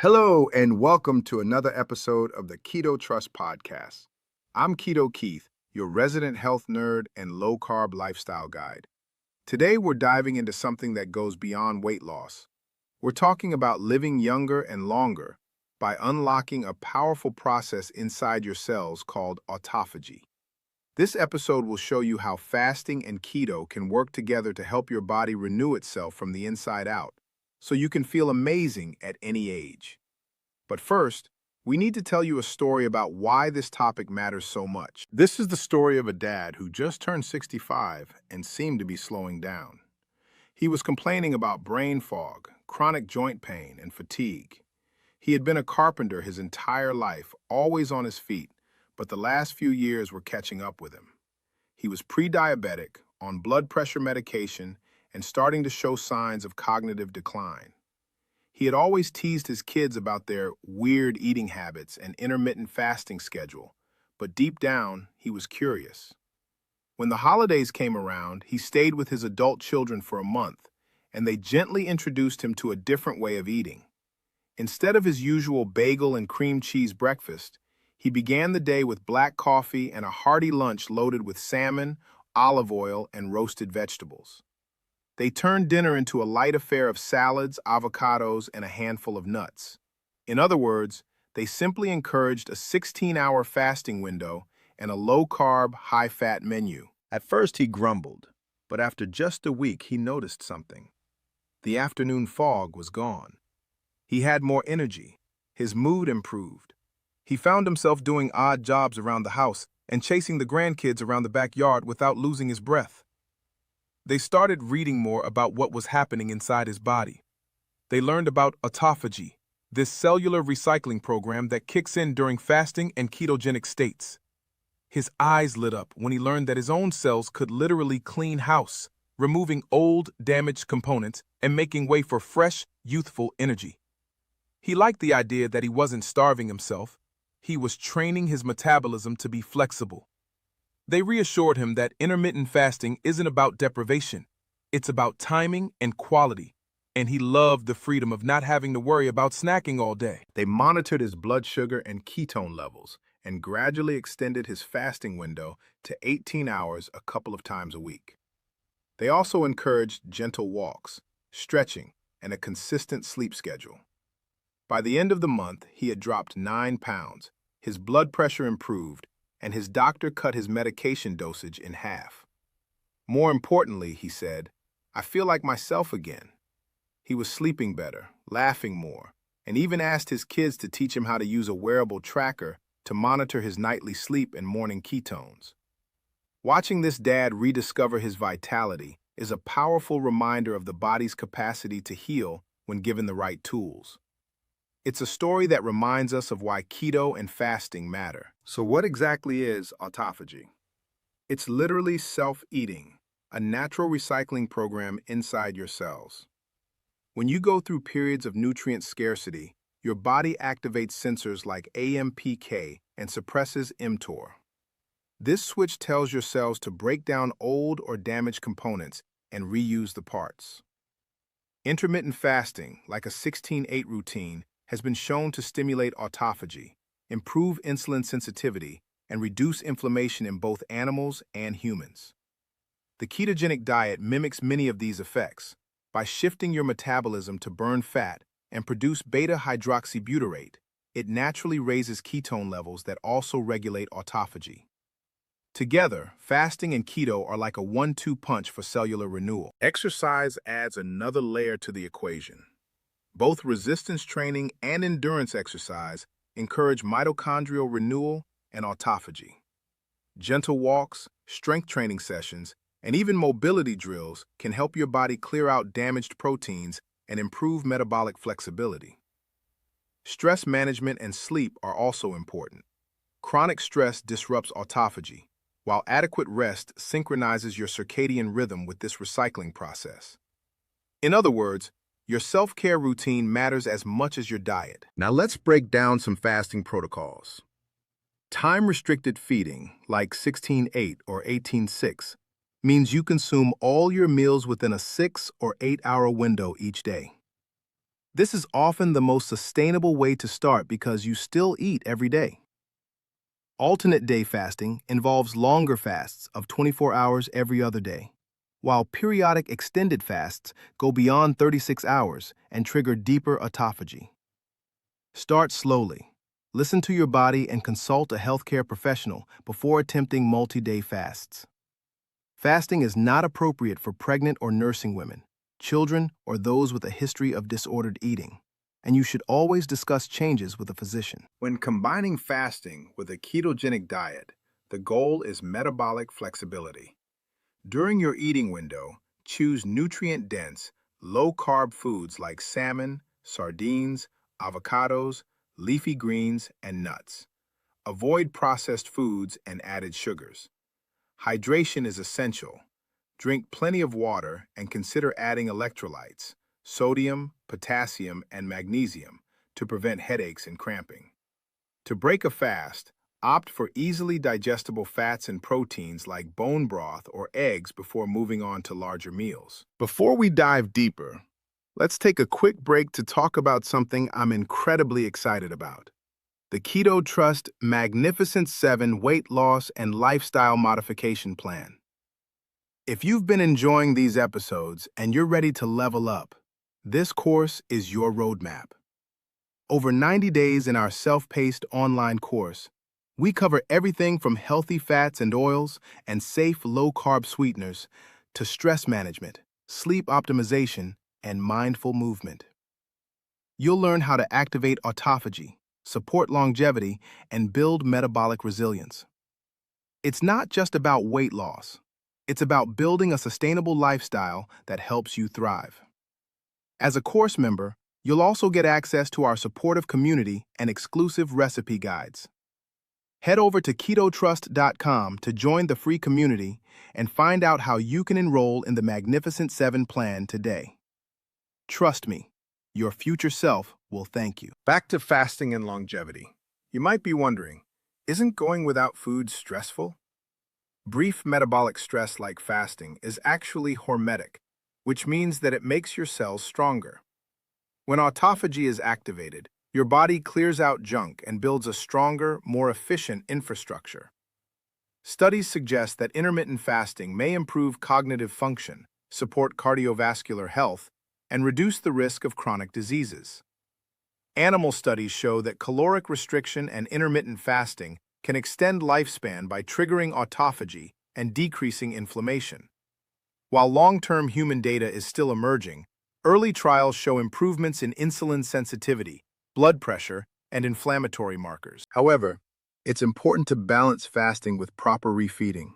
Hello, and welcome to another episode of the Keto Trust Podcast. I'm Keto Keith, your resident health nerd and low carb lifestyle guide. Today, we're diving into something that goes beyond weight loss. We're talking about living younger and longer by unlocking a powerful process inside your cells called autophagy. This episode will show you how fasting and keto can work together to help your body renew itself from the inside out, so you can feel amazing at any age. But first, we need to tell you a story about why this topic matters so much. This is the story of a dad who just turned 65 and seemed to be slowing down. He was complaining about brain fog, chronic joint pain, and fatigue. He had been a carpenter his entire life, always on his feet, but the last few years were catching up with him. He was pre-diabetic, on blood pressure medication, and starting to show signs of cognitive decline. He had always teased his kids about their weird eating habits and intermittent fasting schedule, but deep down, he was curious. When the holidays came around, he stayed with his adult children for a month, and they gently introduced him to a different way of eating. Instead of his usual bagel and cream cheese breakfast, he began the day with black coffee and a hearty lunch loaded with salmon, olive oil, and roasted vegetables. They turned dinner into a light affair of salads, avocados, and a handful of nuts. In other words, they simply encouraged a 16-hour fasting window and a low-carb, high-fat menu. At first he grumbled, but after just a week he noticed something. The afternoon fog was gone. He had more energy. His mood improved. He found himself doing odd jobs around the house and chasing the grandkids around the backyard without losing his breath. They started reading more about what was happening inside his body. They learned about autophagy, this cellular recycling program that kicks in during fasting and ketogenic states. His eyes lit up when he learned that his own cells could literally clean house, removing old, damaged components and making way for fresh, youthful energy. He liked the idea that he wasn't starving himself. He was training his metabolism to be flexible. They reassured him that intermittent fasting isn't about deprivation. It's about timing and quality, and he loved the freedom of not having to worry about snacking all day. They monitored his blood sugar and ketone levels and gradually extended his fasting window to 18 hours a couple of times a week. They also encouraged gentle walks, stretching, and a consistent sleep schedule. By the end of the month, he had dropped 9 pounds, his blood pressure improved, and his doctor cut his medication dosage in half. More importantly, he said, "I feel like myself again." He was sleeping better, laughing more, and even asked his kids to teach him how to use a wearable tracker to monitor his nightly sleep and morning ketones. Watching this dad rediscover his vitality is a powerful reminder of the body's capacity to heal when given the right tools. It's a story that reminds us of why keto and fasting matter. So what exactly is autophagy? It's literally self-eating, a natural recycling program inside your cells. When you go through periods of nutrient scarcity, your body activates sensors like AMPK and suppresses mTOR. This switch tells your cells to break down old or damaged components and reuse the parts. Intermittent fasting, like a 16-8 routine, has been shown to stimulate autophagy, improve insulin sensitivity, and reduce inflammation in both animals and humans. The ketogenic diet mimics many of these effects by shifting your metabolism to burn fat and produce beta-hydroxybutyrate. It naturally raises ketone levels that also regulate autophagy. Together, fasting and keto are like a 1-2 punch for cellular renewal. Exercise adds another layer to the equation. Both resistance training and endurance exercise encourage mitochondrial renewal and autophagy. Gentle walks, strength training sessions, and even mobility drills can help your body clear out damaged proteins and improve metabolic flexibility. Stress management and sleep are also important. Chronic stress disrupts autophagy, while adequate rest synchronizes your circadian rhythm with this recycling process. In other words, your self-care routine matters as much as your diet. Now let's break down some fasting protocols. Time-restricted feeding, like 16-8 or 18-6, means you consume all your meals within a 6 or 8 hour window each day. This is often the most sustainable way to start because you still eat every day. Alternate day fasting involves longer fasts of 24 hours every other day, while periodic extended fasts go beyond 36 hours and trigger deeper autophagy. Start slowly. Listen to your body and consult a healthcare professional before attempting multi-day fasts. Fasting is not appropriate for pregnant or nursing women, children, or those with a history of disordered eating, and you should always discuss changes with a physician. When combining fasting with a ketogenic diet, the goal is metabolic flexibility. During your eating window, choose nutrient-dense, low-carb foods like salmon, sardines, avocados, leafy greens, and nuts. Avoid processed foods and added sugars. Hydration is essential. Drink plenty of water and consider adding electrolytes, sodium, potassium, and magnesium to prevent headaches and cramping. To break a fast, opt for easily digestible fats and proteins like bone broth or eggs before moving on to larger meals. Before we dive deeper, let's take a quick break to talk about something I'm incredibly excited about: the Keto Trust Magnificent 7 Weight Loss and Lifestyle Modification Plan. If you've been enjoying these episodes and you're ready to level up, this course is your roadmap. Over 90 days in our self-paced online course, we cover everything from healthy fats and oils and safe low-carb sweeteners to stress management, sleep optimization, and mindful movement. You'll learn how to activate autophagy, support longevity, and build metabolic resilience. It's not just about weight loss. It's about building a sustainable lifestyle that helps you thrive. As a course member, you'll also get access to our supportive community and exclusive recipe guides. Head over to ketotrust.com to join the free community and find out how you can enroll in the Magnificent 7 plan today. Trust me, your future self will thank you. Back to fasting and longevity. You might be wondering, isn't going without food stressful? Brief metabolic stress like fasting is actually hormetic, which means that it makes your cells stronger. When autophagy is activated, your body clears out junk and builds a stronger, more efficient infrastructure. Studies suggest that intermittent fasting may improve cognitive function, support cardiovascular health, and reduce the risk of chronic diseases. Animal studies show that caloric restriction and intermittent fasting can extend lifespan by triggering autophagy and decreasing inflammation. While long-term human data is still emerging, early trials show improvements in insulin sensitivity, blood pressure, and inflammatory markers. However, it's important to balance fasting with proper refeeding.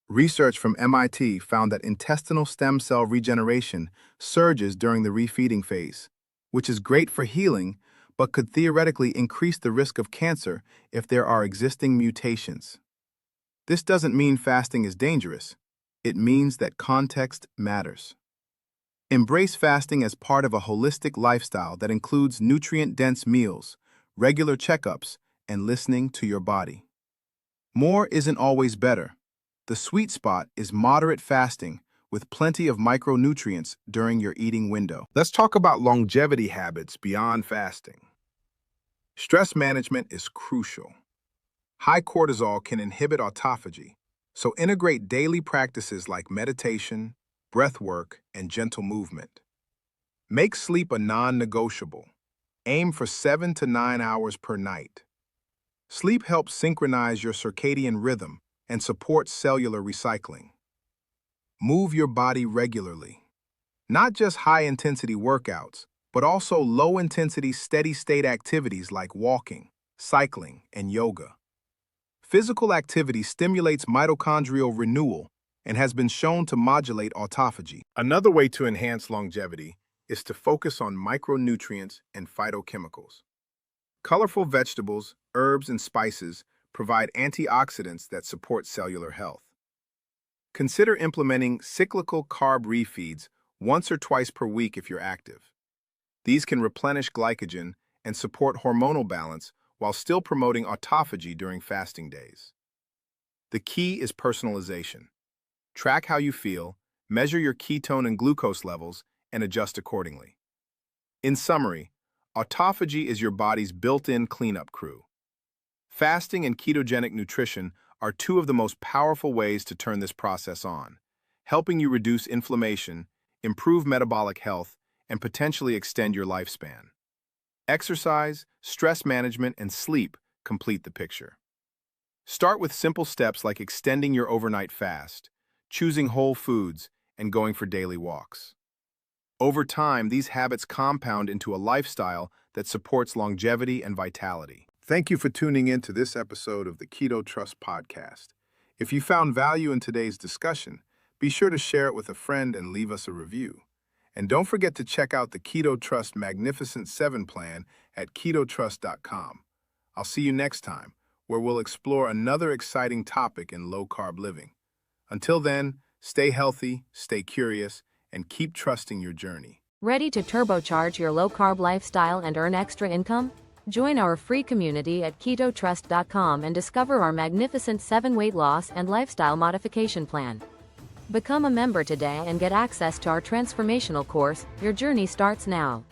Research from MIT found that intestinal stem cell regeneration surges during the refeeding phase, which is great for healing, but could theoretically increase the risk of cancer if there are existing mutations. This doesn't mean fasting is dangerous. It means that context matters. Embrace fasting as part of a holistic lifestyle that includes nutrient-dense meals, regular checkups, and listening to your body. More isn't always better. The sweet spot is moderate fasting with plenty of micronutrients during your eating window. Let's talk about longevity habits beyond fasting. Stress management is crucial. High cortisol can inhibit autophagy, so integrate daily practices like meditation, breath work, and gentle movement. Make sleep a non-negotiable. Aim for 7 to 9 hours per night. Sleep helps synchronize your circadian rhythm and supports cellular recycling. Move your body regularly. Not just high-intensity workouts, but also low-intensity steady-state activities like walking, cycling, and yoga. Physical activity stimulates mitochondrial renewal and has been shown to modulate autophagy. Another way to enhance longevity is to focus on micronutrients and phytochemicals. Colorful vegetables, herbs, and spices provide antioxidants that support cellular health. Consider implementing cyclical carb refeeds once or twice per week if you're active. These can replenish glycogen and support hormonal balance while still promoting autophagy during fasting days. The key is personalization. Track how you feel, measure your ketone and glucose levels, and adjust accordingly. In summary, autophagy is your body's built-in cleanup crew. Fasting and ketogenic nutrition are two of the most powerful ways to turn this process on, helping you reduce inflammation, improve metabolic health, and potentially extend your lifespan. Exercise, stress management, and sleep complete the picture. Start with simple steps like extending your overnight fast, choosing whole foods, and going for daily walks. Over time, these habits compound into a lifestyle that supports longevity and vitality. Thank you for tuning in to this episode of the Keto Trust podcast. If you found value in today's discussion, be sure to share it with a friend and leave us a review. And don't forget to check out the Keto Trust Magnificent 7 plan at ketotrust.com. I'll see you next time, where we'll explore another exciting topic in low-carb living. Until then, stay healthy, stay curious, and keep trusting your journey. Ready to turbocharge your low-carb lifestyle and earn extra income? Join our free community at ketotrust.com and discover our magnificent 7 weight loss and lifestyle modification plan. Become a member today and get access to our transformational course, Your Journey Starts Now.